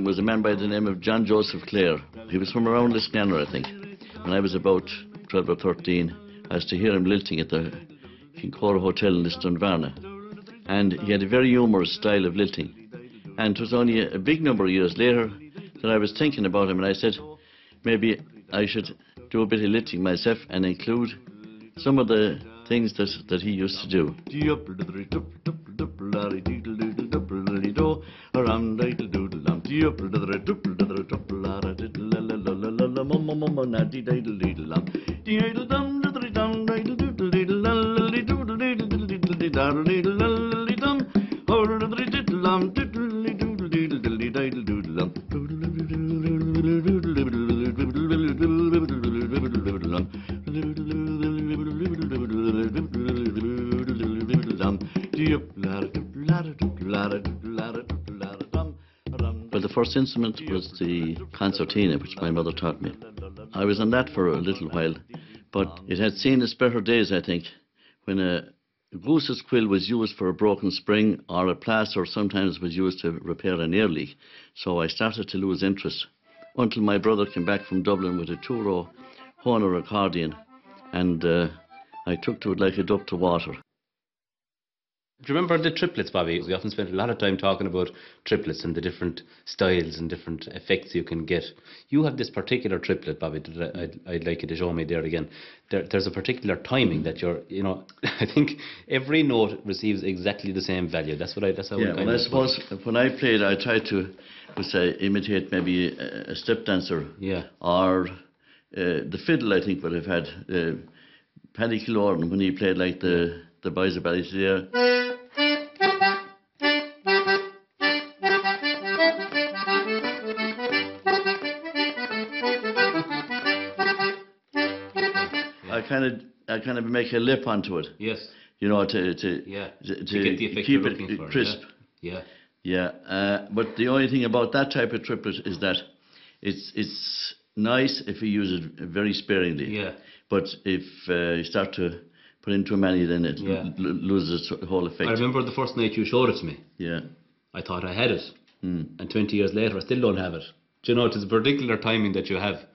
Was a man by the name of John Joseph Clare. He was from around Liscannor, I think. When I was about 12 or 13, I used to hear him lilting at the Kincora Hotel in Lisdonvarna. And he had a very humorous style of lilting. And it was only a big number of years later that I was thinking about him, and I said, maybe I should do a bit of lilting myself and include some of the things that he used to do. Well, the first instrument was the concertina, which my mother taught me. I was on that for a little while, but it had seen its better days, I think, when a goose's quill was used for a broken spring, or a plaster sometimes was used to repair an air leak. So I started to lose interest until my brother came back from Dublin with a two-row Horner accordion, and I took to it like a duck to water. Do you remember the triplets, Bobby? We often spent a lot of time talking about triplets and the different styles and different effects you can get. You have this particular triplet, Bobby, that I'd like you to show me there again. There's a particular timing that you're, you know, I think every note receives exactly the same value. That's how yeah, well, I suppose when I played, I tried to, imitate maybe a step dancer. Yeah. Or the fiddle, I think, would have had Paddy Killoran when he played like the Boys of Ballysear. I kind of make a lip onto it. Yes. You know, to get the effect keep you're it looking for. crisp. Yeah. Yeah. But the only thing about that type of triplet is that it's nice if you use it very sparingly. Yeah. But if you start to put in too many, then it loses its whole effect. I remember the first night you showed it to me. Yeah. I thought I had it. And 20 years later, I still don't have it. Do you know, it's a particular timing that you have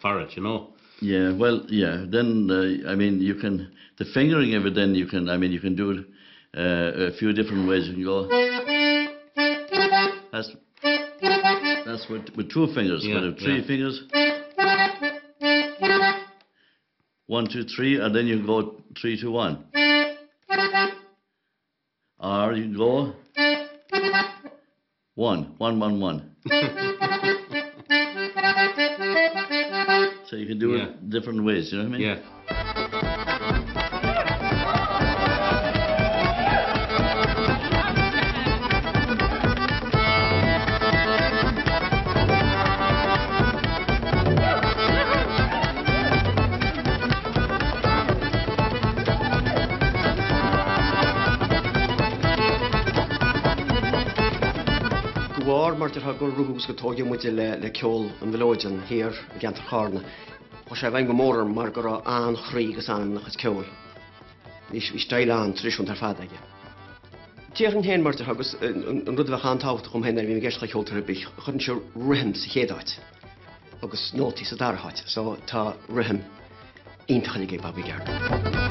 for it, you know. Yeah, well, yeah. Then I mean, you can the fingering of it. Then you can do it a few different ways. You can go. That's with two fingers. Yeah, with three fingers. 1, 2, 3, and then you go 3, 2, 1. Or you go 1, 1, 1, 1. So you can do it different ways, you know what I mean? Yeah. Martin har gått rugus go togi mu le ceol an bhilóidin here again to Gardiner. Ho sé bhain go mór mar go an chrígus an nach ceol. Is style an tradition tar fada ige. Ciaran hen Martin agus an rud bheith an tácht chum hen vi geist ceol tar bich. Chun se rihm sa chédáit. Agus nóti sa darhat. So tá rihm intach ige Bobby Gardiner.